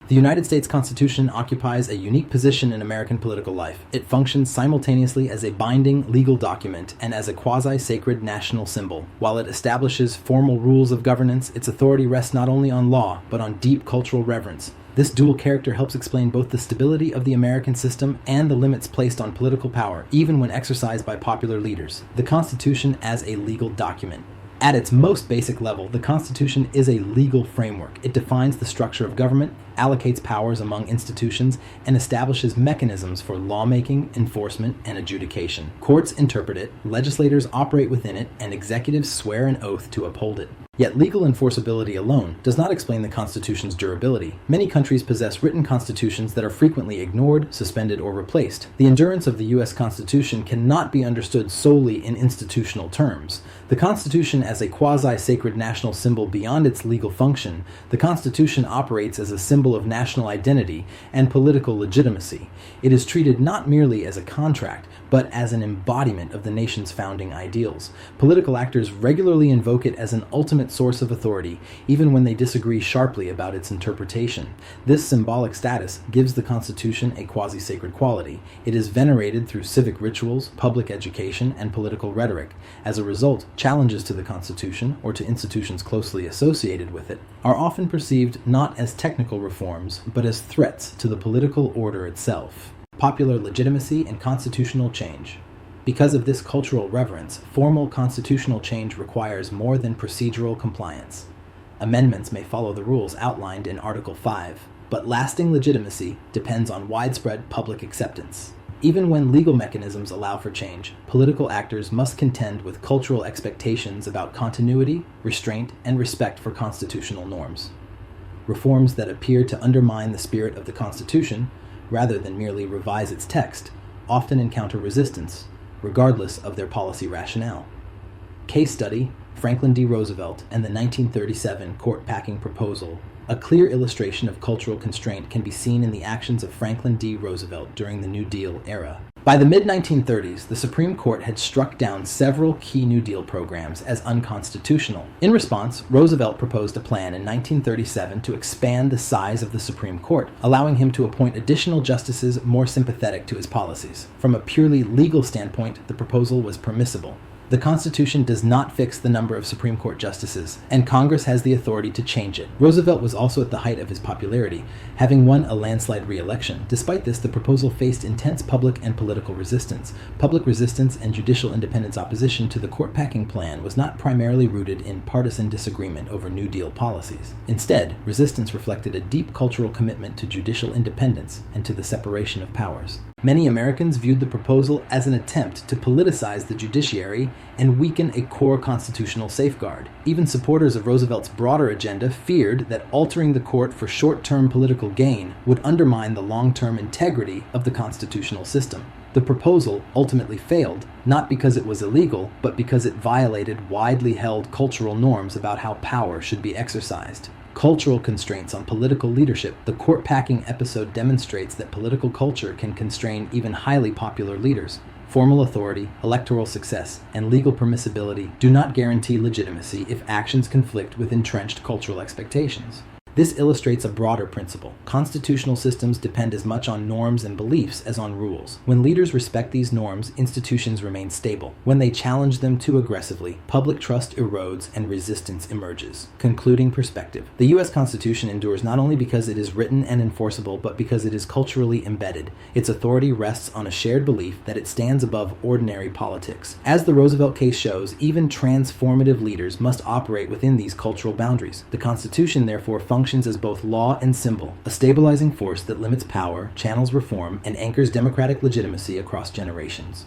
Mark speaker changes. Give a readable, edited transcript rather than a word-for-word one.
Speaker 1: The United States Constitution occupies a unique position in American political life. It functions simultaneously as a binding legal document and as a quasi-sacred national symbol. While it establishes formal rules of governance, its authority rests not only on law, but on deep cultural reverence. This dual character helps explain both the stability of the American system and the limits placed on political power, even when exercised by popular leaders. The Constitution as a legal document. At its most basic level, the Constitution is a legal framework. It defines the structure of government, allocates powers among institutions, and establishes mechanisms for lawmaking, enforcement, and adjudication. Courts interpret it, legislators operate within it, and executives swear an oath to uphold it. Yet legal enforceability alone does not explain the Constitution's durability. Many countries possess written constitutions that are frequently ignored, suspended, or replaced. The endurance of the U.S. Constitution cannot be understood solely in institutional terms. The Constitution as a quasi-sacred national symbol beyond its legal function, the Constitution operates as a symbol of national identity and political legitimacy. It is treated not merely as a contract, but as an embodiment of the nation's founding ideals. Political actors regularly invoke it as an ultimate source of authority, even when they disagree sharply about its interpretation. This symbolic status gives the Constitution a quasi-sacred quality. It is venerated through civic rituals, public education, and political rhetoric. As a result, challenges to the Constitution, or to institutions closely associated with it, are often perceived not as technical reforms, but as threats to the political order itself. Popular legitimacy and constitutional change. Because of this cultural reverence, formal constitutional change requires more than procedural compliance. Amendments may follow the rules outlined in Article 5, but lasting legitimacy depends on widespread public acceptance. Even when legal mechanisms allow for change, political actors must contend with cultural expectations about continuity, restraint, and respect for constitutional norms. Reforms that appear to undermine the spirit of the Constitution, rather than merely revise its text, often encounter resistance, regardless of their policy rationale. Case study, Franklin D. Roosevelt and the 1937 court-packing proposal. A clear illustration of cultural constraint can be seen in the actions of Franklin D. Roosevelt during the New Deal era. By the mid-1930s, the Supreme Court had struck down several key New Deal programs as unconstitutional. In response, Roosevelt proposed a plan in 1937 to expand the size of the Supreme Court, allowing him to appoint additional justices more sympathetic to his policies. From a purely legal standpoint, the proposal was permissible. The Constitution does not fix the number of Supreme Court justices, and Congress has the authority to change it. Roosevelt was also at the height of his popularity, having won a landslide re-election. Despite this, the proposal faced intense public and political resistance. Public resistance and judicial independence opposition to the court-packing plan was not primarily rooted in partisan disagreement over New Deal policies. Instead, resistance reflected a deep cultural commitment to judicial independence and to the separation of powers. Many Americans viewed the proposal as an attempt to politicize the judiciary and weaken a core constitutional safeguard. Even supporters of Roosevelt's broader agenda feared that altering the court for short-term political gain would undermine the long-term integrity of the constitutional system. The proposal ultimately failed, not because it was illegal, but because it violated widely held cultural norms about how power should be exercised. Cultural constraints on political leadership. The court-packing episode demonstrates that political culture can constrain even highly popular leaders. Formal authority, electoral success, and legal permissibility do not guarantee legitimacy if actions conflict with entrenched cultural expectations. This illustrates a broader principle. Constitutional systems depend as much on norms and beliefs as on rules. When leaders respect these norms, institutions remain stable. When they challenge them too aggressively, public trust erodes and resistance emerges. Concluding perspective. The U.S. Constitution endures not only because it is written and enforceable, but because it is culturally embedded. Its authority rests on a shared belief that it stands above ordinary politics. As the Roosevelt case shows, even transformative leaders must operate within these cultural boundaries. The Constitution, therefore, functions as both law and symbol, a stabilizing force that limits power, channels reform, and anchors democratic legitimacy across generations.